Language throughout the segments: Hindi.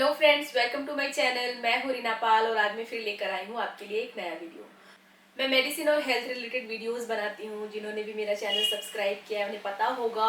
Hello friends, welcome to my channel. मैं हूं रीना पाल और आज मैं फिर लेकर आई हूं आपके लिए एक नया वीडियो। मैं मेडिसिन और हेल्थ रिलेटेड वीडियोस बनाती हूं। जिन्होंने भी मेरा चैनल सब्सक्राइब किया है उन्हें पता होगा,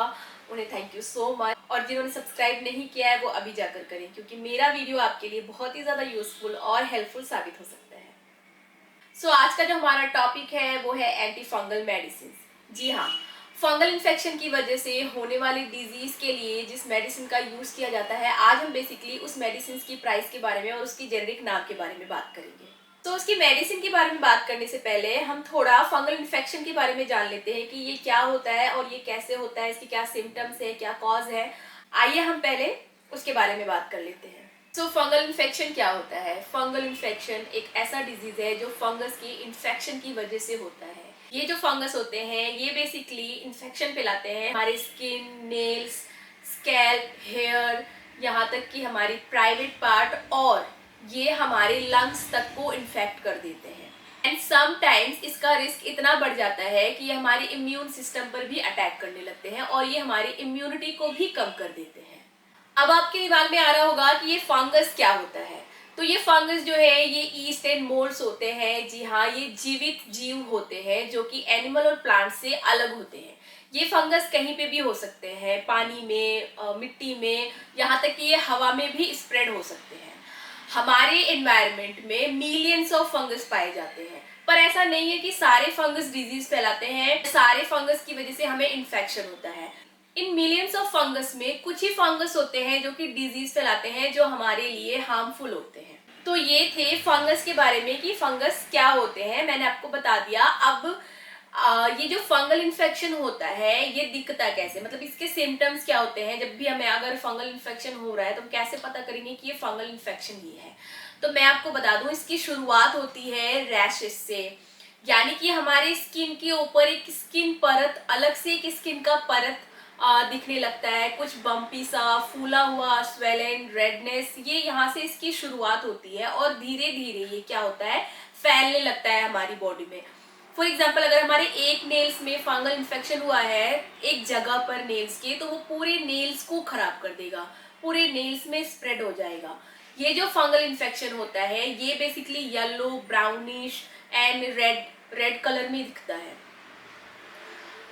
उन्हें थैंक यू सो मच। और जिन्होंने सब्सक्राइब नहीं किया है वो अभी जाकर करें, क्योंकि मेरा वीडियो आपके लिए बहुत ही ज़्यादा यूजफुल और हेल्पफुल साबित हो सकता है। आज का जो हमारा टॉपिक है वो है एंटी फंगल मेडिसिन। जी हाँ, फंगल इन्फेक्शन की वजह से होने वाली डिजीज के लिए जिस मेडिसिन का यूज किया जाता है, आज हम बेसिकली उस मेडिसिन की प्राइस के बारे में और उसकी जेनेरिक नाम के बारे में बात करेंगे। उसकी मेडिसिन के बारे में बात करने से पहले हम थोड़ा फंगल इन्फेक्शन के बारे में जान लेते हैं कि ये क्या होता है और ये कैसे होता है, इसके क्या सिम्टम्स है, क्या कॉज है। आइए हम पहले उसके बारे में बात कर लेते हैं। फंगल इन्फेक्शन क्या होता है? फंगल इन्फेक्शन एक ऐसा डिजीज है जो फंगस की इन्फेक्शन की वजह से होता है। ये जो फंगस होते हैं ये बेसिकली इन्फेक्शन फैलाते हैं हमारे स्किन, नेल्स, स्कैल्प, हेयर, यहाँ तक कि हमारी प्राइवेट पार्ट, और ये हमारे लंग्स तक को इन्फेक्ट कर देते हैं। एंड समटाइम्स इसका रिस्क इतना बढ़ जाता है कि ये हमारे इम्यून सिस्टम पर भी अटैक करने लगते हैं और ये हमारी इम्यूनिटी को भी कम कर देते हैं। अब आपके दिमाग में आ रहा होगा कि ये फंगस क्या होता है। तो ये फंगस जो है ये ईस्ट एंड मोल्ड्स होते हैं। जी हाँ, ये जीवित जीव होते हैं जो कि एनिमल और प्लांट से अलग होते हैं। ये फंगस कहीं पे भी हो सकते हैं, पानी में, मिट्टी में, यहाँ तक कि ये हवा में भी स्प्रेड हो सकते हैं। हमारे एनवायरनमेंट में मिलियंस ऑफ फंगस पाए जाते हैं, पर ऐसा नहीं है कि सारे फंगस डिजीज फैलाते हैं, सारे फंगस की वजह से हमें इन्फेक्शन होता है। इन मिलियंस ऑफ फंगस में कुछ ही फंगस होते हैं जो कि डिजीज फैलाते हैं, जो हमारे लिए हार्मफुल होते हैं। तो ये थे फंगस के बारे में कि फंगस क्या होते हैं, मैंने आपको बता दिया। अब ये जो फंगल इन्फेक्शन होता है ये दिखता कैसे, मतलब इसके सिम्टम्स क्या होते हैं। जब भी हमें अगर फंगल इन्फेक्शन हो रहा है तो हम कैसे पता करेंगे कि ये फंगल इन्फेक्शन ही है। तो मैं आपको बता दूं, इसकी शुरुआत होती है रैशेस से, यानी कि हमारे स्किन के ऊपर एक स्किन परत, अलग से एक स्किन का परत दिखने लगता है, कुछ बम्पी सा, फूला हुआ, स्वेलन, रेडनेस, ये यहाँ से इसकी शुरुआत होती है और धीरे धीरे ये क्या होता है, फैलने लगता है हमारी बॉडी में। फॉर एग्जाम्पल, अगर हमारे एक नेल्स में फंगल इन्फेक्शन हुआ है एक जगह पर नेल्स के, तो वो पूरे नेल्स को खराब कर देगा, पूरे नेल्स में स्प्रेड हो जाएगा। ये जो फंगल इन्फेक्शन होता है ये basically yellow, brownish and red colour में दिखता है।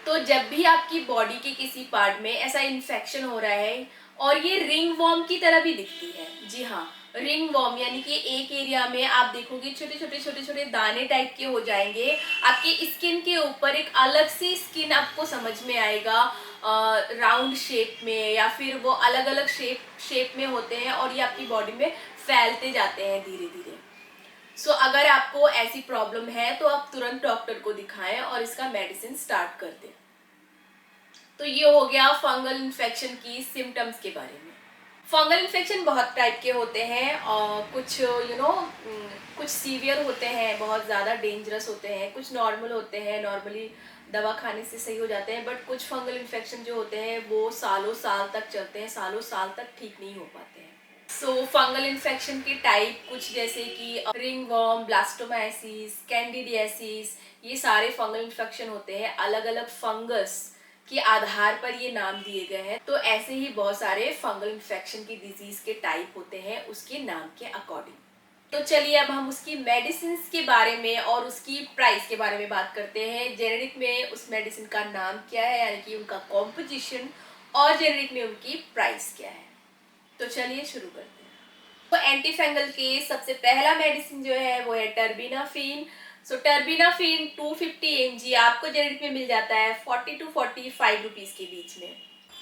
तो जब भी आपकी बॉडी के किसी पार्ट में ऐसा इन्फेक्शन हो रहा है, और ये रिंग वॉर्म की तरह भी दिखती है। जी हाँ, रिंग वॉर्म यानी कि एक एरिया में आप देखोगे छोटे छोटे दाने टाइप के हो जाएंगे। आपकी स्किन के ऊपर एक अलग सी स्किन आपको समझ में आएगा, राउंड शेप में, या फिर वो अलग अलग शेप में होते हैं और ये आपकी बॉडी में फैलते जाते हैं धीरे धीरे। अगर आपको ऐसी प्रॉब्लम है तो आप तुरंत डॉक्टर को दिखाएं और इसका मेडिसिन स्टार्ट कर दें। तो ये हो गया फंगल इन्फेक्शन की सिम्टम्स के बारे में। फंगल इन्फेक्शन बहुत टाइप के होते हैं, और कुछ कुछ सीवियर होते हैं, बहुत ज़्यादा डेंजरस होते हैं, कुछ नॉर्मल होते हैं, नॉर्मली दवा खाने से सही हो जाते हैं। बट कुछ फंगल इन्फेक्शन जो होते हैं वो सालों साल तक चलते हैं, सालों साल तक ठीक नहीं हो पाते हैं। फंगल इन्फेक्शन के टाइप कुछ जैसे कि रिंग वॉर्म, ब्लास्टोमाइसिस, कैंडिडियासिस, ये सारे फंगल इन्फेक्शन होते हैं। अलग अलग फंगस के आधार पर ये नाम दिए गए हैं। तो ऐसे ही बहुत सारे फंगल इन्फेक्शन की डिजीज के टाइप होते हैं उसके नाम के अकॉर्डिंग। तो चलिए अब हम उसकी मेडिसिन के बारे में और उसकी प्राइस के बारे में बात करते हैं। जेनेरिक में उस मेडिसिन का नाम क्या है, यानी कि उनका कॉम्पोजिशन, और जेनेरिक में उनकी प्राइस क्या है। तो चलिए शुरू करते हैं। तो एंटी फंगल के सबसे पहला मेडिसिन जो है वो है टर्बिनाफिन। टर्बिनाफिन 250 mg आपको जेनेरिक में मिल जाता है 40 to 45 रुपीज के बीच में।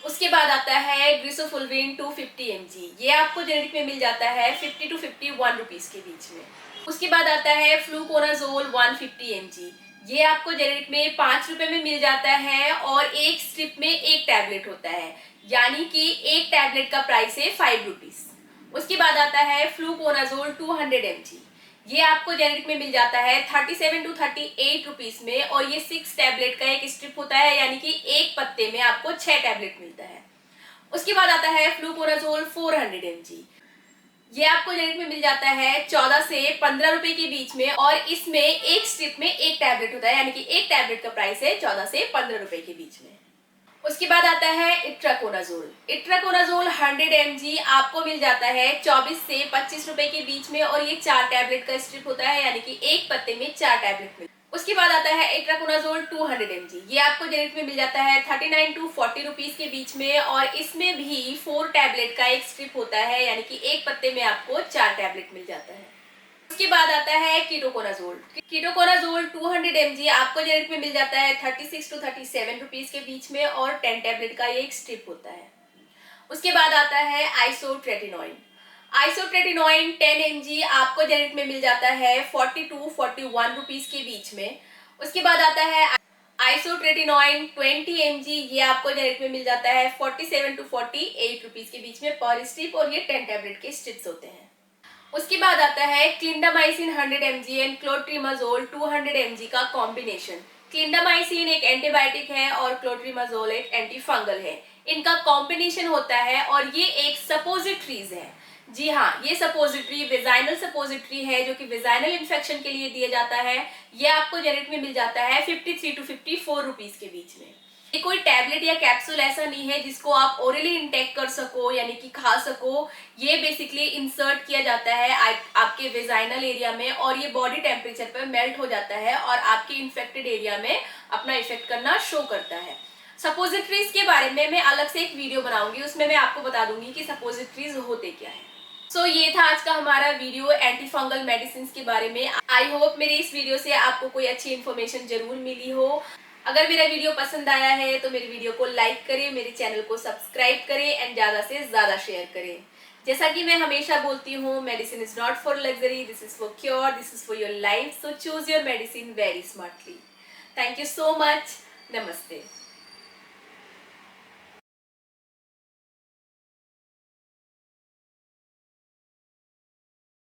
उसके बाद आता है ग्रिसोफुल्विन 250 mg, ये आपको जेनेरिक में मिल जाता है 50 to 51 रुपीज के बीच में। उसके बाद आता है फ्लूकोनाजोल 150 mg, ये आपको जेनेरिक में 5 रुपए में मिल जाता है और एक स्ट्रिप में एक टैबलेट होता है, यानी कि एक टैबलेट का प्राइस है 5 रुपीज। उसके बाद आता है फ्लूकोनाजोल 200 mg, ये आपको जेनेरिक में मिल जाता है 37 to 38 रुपीज में, और ये 6 टैबलेट का एक स्ट्रिप होता है, यानी कि एक पत्ते में आपको 6 टैबलेट मिलता है। उसके बाद आता है फ्लूकोनाजोल 400 mg, ये आपको जेनेरिक में मिल जाता है 14 से 15 रुपए के बीच में, और इसमें एक स्ट्रिप में एक टैबलेट होता है, यानी कि एक टैबलेट का प्राइस है 14 से 15 रुपए के बीच में। उसके बाद आता है इट्राकोनाजोल। इट्राकोनाजोल 100 mg आपको मिल जाता है 24 से 25 रुपए के बीच में, और ये 4 टैबलेट का स्ट्रिप होता है, यानी कि एक पत्ते में 4 टैबलेट मिल। उसके बाद आता है इट्राकोनाजोल 200 mg। ये आपको जेनेरिक में मिल जाता है 39 टू 40 रुपीज के बीच में, और इसमें भी 4 टैबलेट का एक स्ट्रिप होता है, यानी कि एक पत्ते में आपको 4 टैबलेट मिल जाता है। उसके बाद आता है कीटोकोनाजोल। कीटोकोनाजोल 200 mg आपको जेनेरिक में मिल जाता है 36 टू 37 रुपीज के बीच में, और 10 टैबलेट का ये एक स्ट्रिप होता है। उसके बाद आता है आइसोट्रेटिनोइन। आइसोट्रेटिनोइन 10 mg आपको जेनेरिक में मिल जाता है 40 टू 41 रुपीज के बीच में। उसके बाद आता है आइसोट्रेटिनोइन 20 mg। ये आपको जेनेरिक में मिल जाता है 47 टू 48 रुपीज के बीच में पर स्ट्रिप, और ये 10 टैबलेट के स्ट्रिप्स होते हैं। उसके बाद आता है clindamycin 100 mg and clotrimazole 200 mg का कॉम्बिनेशन। क्लिंडामाइसिन एक एंटीबायोटिक है और क्लोट्रिमाजोल एक एंटीफंगल है। इनका कॉम्बिनेशन होता है, और ये एक सपोजिटरीज है। जी हाँ, ये सपोजिटरी वेजाइनल सपोजिटरी है, जो कि वेजाइनल इन्फेक्शन के लिए दिया जाता है। ये आपको जेनेरिक में मिल जाता है 53 टू 54 रुपीज के बीच में। ये कोई टैबलेट या कैप्सूल ऐसा नहीं है जिसको आप ओरली इंटेक कर सको, यानी कि खा सको। ये बेसिकली इंसर्ट किया जाता है आपके वेजाइनल एरिया में, और ये बॉडी टेम्परेचर पर मेल्ट हो जाता है और आपके इन्फेक्टेड एरिया में अपना इफेक्ट करना शो करता है। सपोजिटरीज के बारे में मैं अलग से एक वीडियो बनाऊंगी, उसमें मैं आपको बता दूंगी कि सपोजिटरीज होते क्या है। सो ये था आज का हमारा वीडियो एंटी फंगल मेडिसिन के बारे में। आई होप मेरे इस वीडियो से आपको कोई अच्छी इन्फॉर्मेशन जरूर मिली हो। अगर मेरा वीडियो पसंद आया है तो मेरे वीडियो को लाइक करें, मेरे चैनल को सब्सक्राइब करें एंड ज़्यादा से ज़्यादा शेयर करें। जैसा कि मैं हमेशा बोलती हूँ, medicine is not for luxury, this is for cure, this is for your life. So choose your medicine very smartly. Thank you so much. नमस्ते।